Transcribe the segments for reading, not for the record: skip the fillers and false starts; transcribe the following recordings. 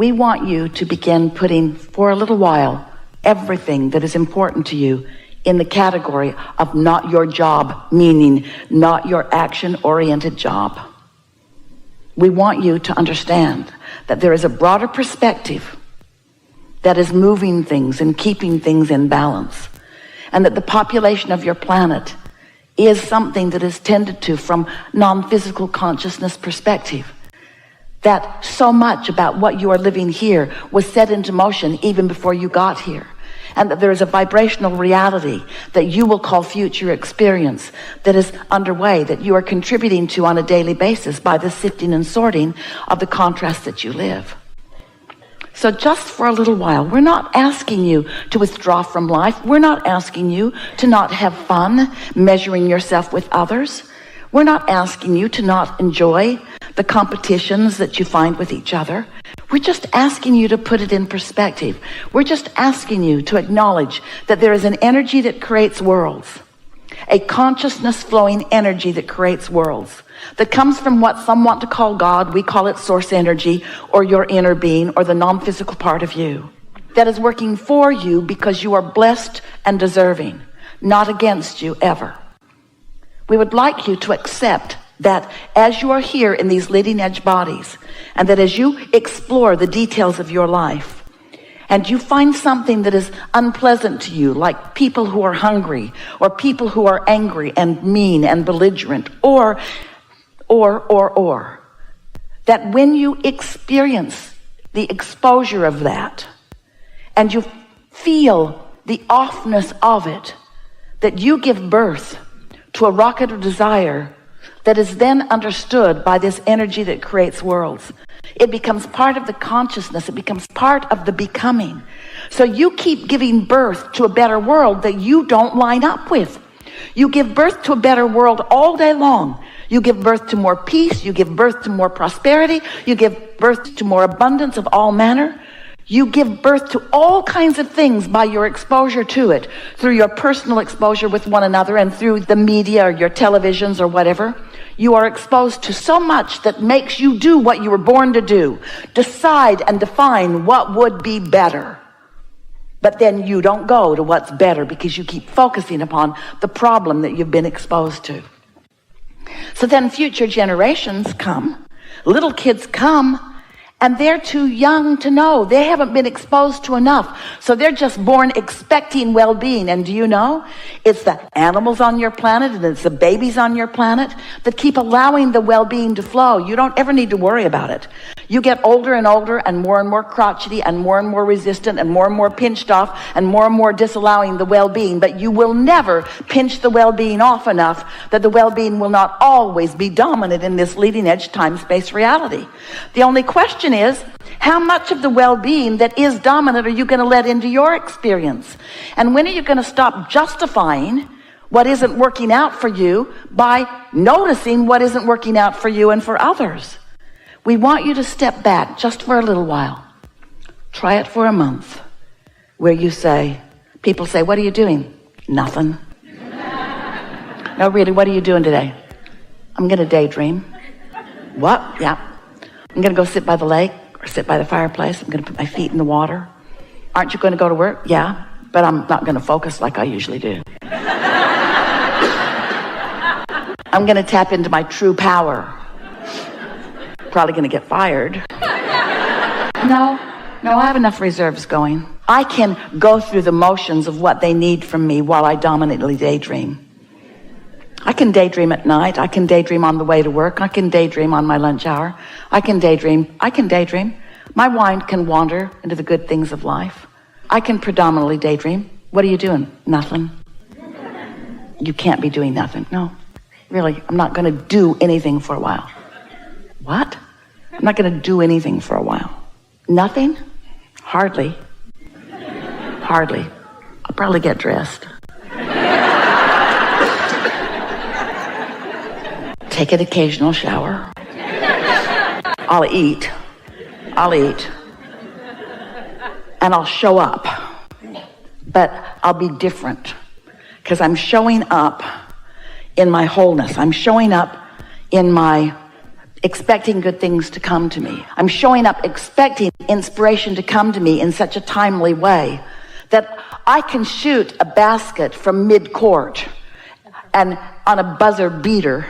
We want you to begin putting, for a little while, everything that is important to you in the category of not your job, meaning not your action-oriented job. We want you to understand that there is a broader perspective that is moving things and keeping things in balance, and that the population of your planet is something that is tended to from non-physical consciousness perspective. That so much about what you are living here was set into motion even before you got here. And that there is a vibrational reality that you will call future experience that is underway, that you are contributing to on a daily basis by the sifting and sorting of the contrasts that you live. So just for a little while, we're not asking you to withdraw from life. We're not asking you to not have fun measuring yourself with others. We're not asking you to not enjoy the competitions that you find with each other. We're just asking you to put it in perspective. We're just asking you to acknowledge that there is an energy that creates worlds, a consciousness flowing energy that creates worlds, that comes from what some want to call God. We call it source energy, or your inner being, or the non-physical part of you, that is working for you because you are blessed and deserving, not against you ever. We would like you to accept that as you are here in these leading edge bodies, and that as you explore the details of your life, and you find something that is unpleasant to you, like people who are hungry, or people who are angry and mean and belligerent, or, that when you experience the exposure of that, and you feel the offness of it, that you give birth to a rocket of desire that is then understood by this energy that creates worlds. It becomes part of the consciousness. It becomes part of the becoming. So you keep giving birth to a better world that you don't line up with. You give birth to a better world all day long. You give birth to more peace. You give birth to more prosperity. You give birth to more abundance of all manner. You give birth to all kinds of things by your exposure to it, through your personal exposure with one another and through the media or your televisions or whatever. You are exposed to so much that makes you do what you were born to do. Decide and define what would be better. But then you don't go to what's better because you keep focusing upon the problem that you've been exposed to. So then future generations come, little kids come, and they're too young to know. They haven't been exposed to enough. So they're just born expecting well-being. And do you know, it's the animals on your planet and it's the babies on your planet that keep allowing the well-being to flow. You don't ever need to worry about it. You get older and older and more crotchety and more resistant and more pinched off and more disallowing the well-being. But you will never pinch the well-being off enough that the well-being will not always be dominant in this leading edge time-space reality. The only question is, how much of the well-being that is dominant are you going to let into your experience? And when are you going to stop justifying what isn't working out for you by noticing what isn't working out for you and for others? We want you to step back just for a little while. Try it for a month, where you say, people say, what are you doing? Nothing. No, really, what are you doing today? I'm going to daydream. What? Yeah. I'm going to go sit by the lake or sit by the fireplace. I'm going to put my feet in the water. Aren't you going to go to work? Yeah, but I'm not going to focus like I usually do. I'm going to tap into my true power. Probably going to get fired. No, I have enough reserves going. I can go through the motions of what they need from me while I dominantly daydream. I can daydream at night. I can daydream on the way to work. I can daydream on my lunch hour. I can daydream. My mind can wander into the good things of life. I can predominantly daydream. What are you doing? Nothing. You can't be doing nothing. No, really, I'm not going to do anything for a while. What? I'm not going to do anything for a while. Nothing? Hardly. I'll probably get dressed. Take an occasional shower. I'll eat. And I'll show up. But I'll be different. Because I'm showing up in my wholeness. I'm showing up in my expecting good things to come to me. I'm showing up expecting inspiration to come to me in such a timely way that I can shoot a basket from mid-court and on a buzzer beater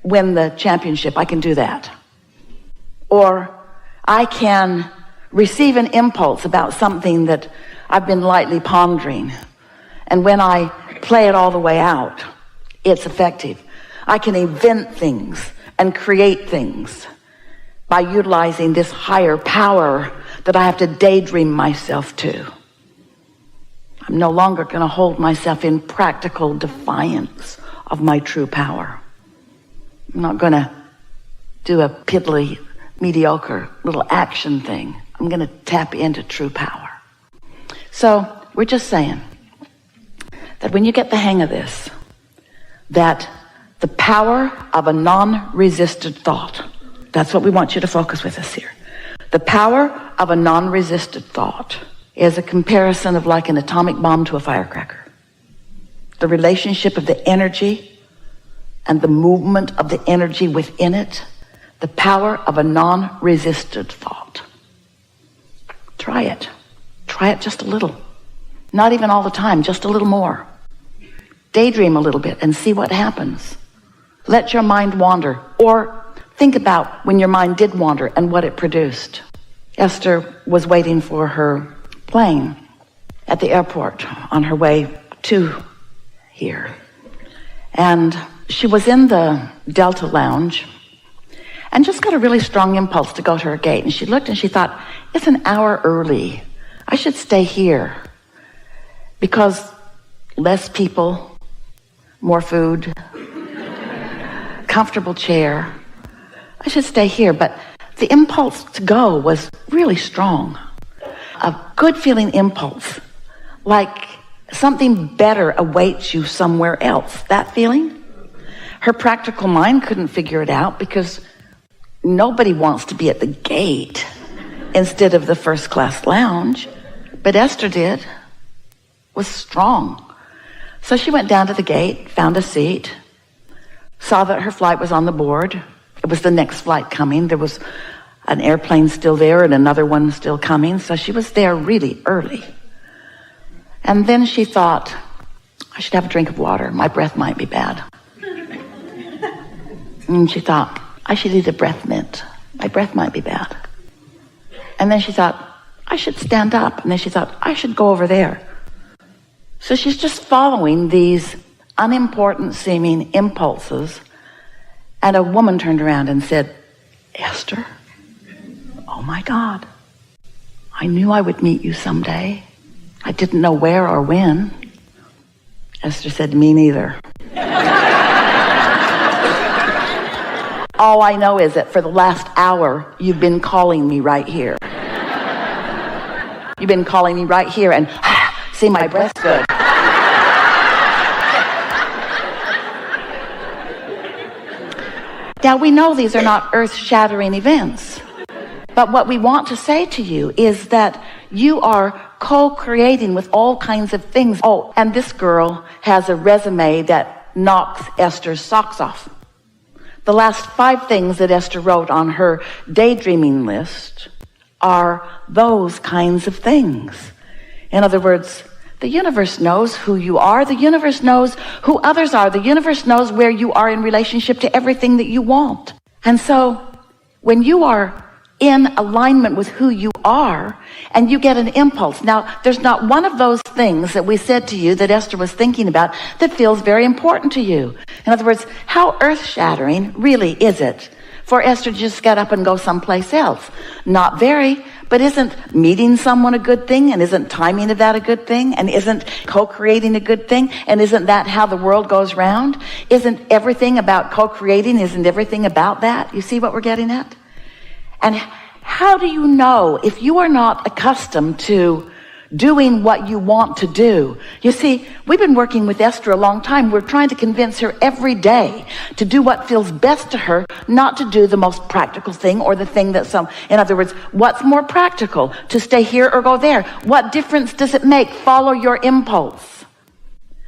win the championship. I can do that. Or I can receive an impulse about something that I've been lightly pondering, and when I play it all the way out, it's effective. I can invent things and create things by utilizing this higher power that I have to daydream myself to. I'm no longer going to hold myself in practical defiance of my true power. I'm not going to do a piddly, mediocre little action thing. I'm going to tap into true power. So we're just saying that when you get the hang of this, that the power of a non-resisted thought, that's what we want you to focus with us here. The power of a non-resisted thought is a comparison of like an atomic bomb to a firecracker. The relationship of the energy and the movement of the energy within it, the power of a non-resisted thought. Try it. Try it just a little. Not even all the time, just a little more. Daydream a little bit and see what happens. Let your mind wander, or think about when your mind did wander and what it produced. Esther was waiting for her plane at the airport on her way to here. And she was in the Delta Lounge and just got a really strong impulse to go to her gate. And she looked and she thought, it's an hour early. I should stay here because less people, more food, comfortable chair. I should stay here. But the impulse to go was really strong. A good feeling impulse, like something better awaits you somewhere else. That feeling? Her practical mind couldn't figure it out because nobody wants to be at the gate instead of the first class lounge. But Esther did, was strong. So she went down to the gate, found a seat, saw that her flight was on the board. It was the next flight coming. There was an airplane still there and another one still coming. So she was there really early. And then she thought, I should have a drink of water. My breath might be bad. And she thought, I should eat a breath mint. My breath might be bad. And then she thought, I should stand up. And then she thought, I should go over there. So she's just following these unimportant seeming impulses. And a woman turned around and said, Esther, oh my God, I knew I would meet you someday. I didn't know where or when. Esther said, me neither. All I know is that for the last hour, you've been calling me right here. You've been calling me right here and see, my breath's good. Now, we know these are not earth-shattering events, but what we want to say to you is that you are co-creating with all kinds of things. Oh, and this girl has a resume that knocks Esther's socks off. The last 5 things that Esther wrote on her daydreaming list are those kinds of things. In other words, the universe knows who you are. The universe knows who others are. The universe knows where you are in relationship to everything that you want. And so when you are in alignment with who you are and you get an impulse. Now, there's not one of those things that we said to you that Esther was thinking about that feels very important to you. In other words, how earth-shattering really is it for Esther to just get up and go someplace else? Not very, but isn't meeting someone a good thing? And isn't timing of that a good thing? And isn't co-creating a good thing? And isn't that how the world goes round? Isn't everything about co-creating? Isn't everything about that? You see what we're getting at? And how do you know if you are not accustomed to doing what you want to do? You see, we've been working with Esther a long time. We're trying to convince her every day to do what feels best to her, not to do the most practical thing or the thing that in other words, what's more practical, to stay here or go there? What difference does it make? Follow your impulse.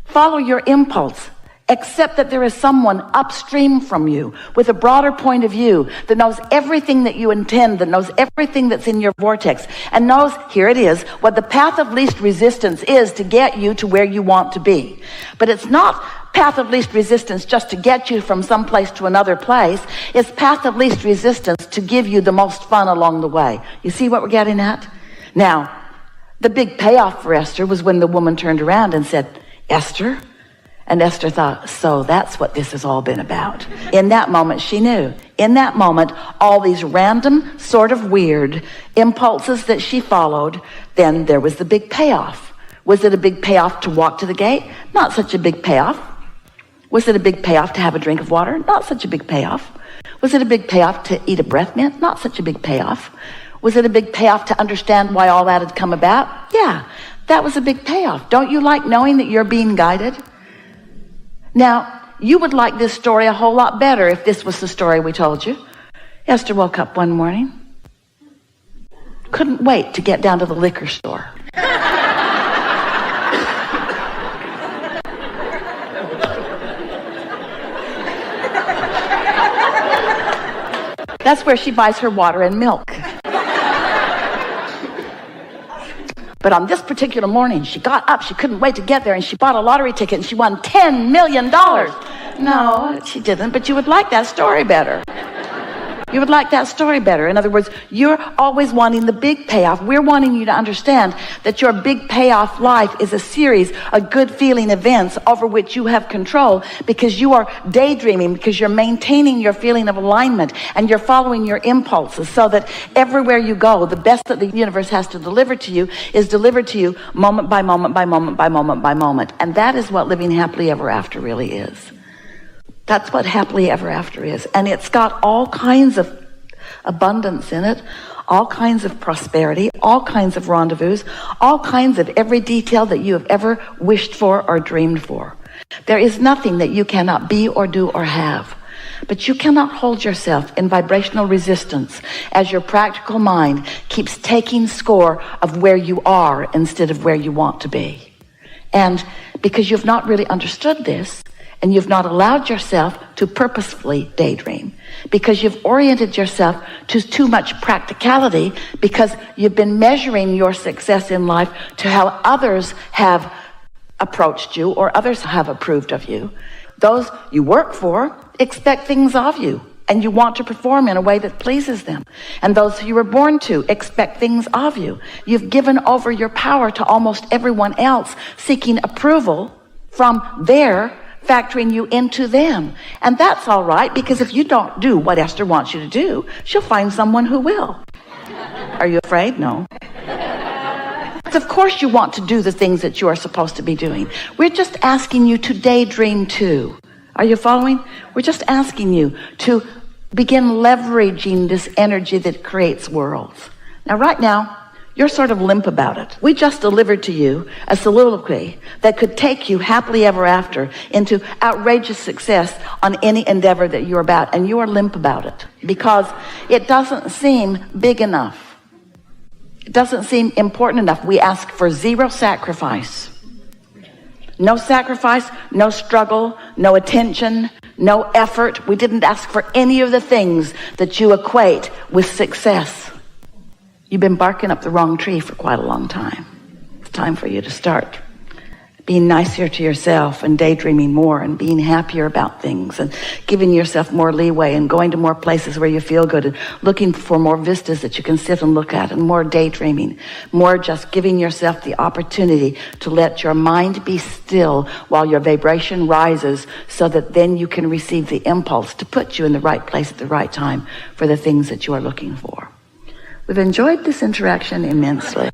Follow your impulse. except that there is someone upstream from you with a broader point of view that knows everything that you intend, that knows everything that's in your vortex, and knows, here it is, what the path of least resistance is to get you to where you want to be. But it's not path of least resistance just to get you from some place to another place. It's path of least resistance to give you the most fun along the way. You see what we're getting at? Now, the big payoff for Esther was when the woman turned around and said, Esther? And Esther thought, so that's what this has all been about. In that moment, she knew. In that moment, all these random, sort of weird impulses that she followed, then there was the big payoff. Was it a big payoff to walk to the gate? Not such a big payoff. Was it a big payoff to have a drink of water? Not such a big payoff. Was it a big payoff to eat a breath mint? Not such a big payoff. Was it a big payoff to understand why all that had come about? Yeah, that was a big payoff. Don't you like knowing that you're being guided? Now, you would like this story a whole lot better if this was the story we told you. Esther woke up one morning, couldn't wait to get down to the liquor store. That's where she buys her water and milk. But on this particular morning, she got up, she couldn't wait to get there, and she bought a lottery ticket and she won $10 million. No, she didn't, but you would like that story better. You would like that story better. In other words, you're always wanting the big payoff. We're wanting you to understand that your big payoff life is a series of good feeling events over which you have control, because you are daydreaming, because you're maintaining your feeling of alignment, and you're following your impulses, so that everywhere you go, the best that the universe has to deliver to you is delivered to you moment by moment by moment by moment by moment. And that is what living happily ever after really is. That's what happily ever after is. And it's got all kinds of abundance in it, all kinds of prosperity, all kinds of rendezvous, all kinds of every detail that you have ever wished for or dreamed for. There is nothing that you cannot be or do or have. But you cannot hold yourself in vibrational resistance as your practical mind keeps taking score of where you are instead of where you want to be. And because you've not really understood this, and you've not allowed yourself to purposefully daydream, because you've oriented yourself to too much practicality, because you've been measuring your success in life to how others have approached you or others have approved of you. Those you work for expect things of you, and you want to perform in a way that pleases them. And those who you were born to expect things of you. You've given over your power to almost everyone else, seeking approval from their factoring you into them. And that's all right, because if you don't do what Esther wants you to do, she'll find someone who will. Are you afraid? No. Of course you want to do the things that you are supposed to be doing. We're just asking you to daydream too. Are you following? We're just asking you to begin leveraging this energy that creates worlds. Now, right now, you're sort of limp about it. We just delivered to you a soliloquy that could take you happily ever after into outrageous success on any endeavor that you're about, and you are limp about it because it doesn't seem big enough. It doesn't seem important enough. We ask for zero sacrifice. No sacrifice, no struggle, no attention, no effort. We didn't ask for any of the things that you equate with success. You've been barking up the wrong tree for quite a long time. It's time for you to start being nicer to yourself and daydreaming more and being happier about things and giving yourself more leeway and going to more places where you feel good and looking for more vistas that you can sit and look at, and more daydreaming, more just giving yourself the opportunity to let your mind be still while your vibration rises, so that then you can receive the impulse to put you in the right place at the right time for the things that you are looking for. We've enjoyed this interaction immensely.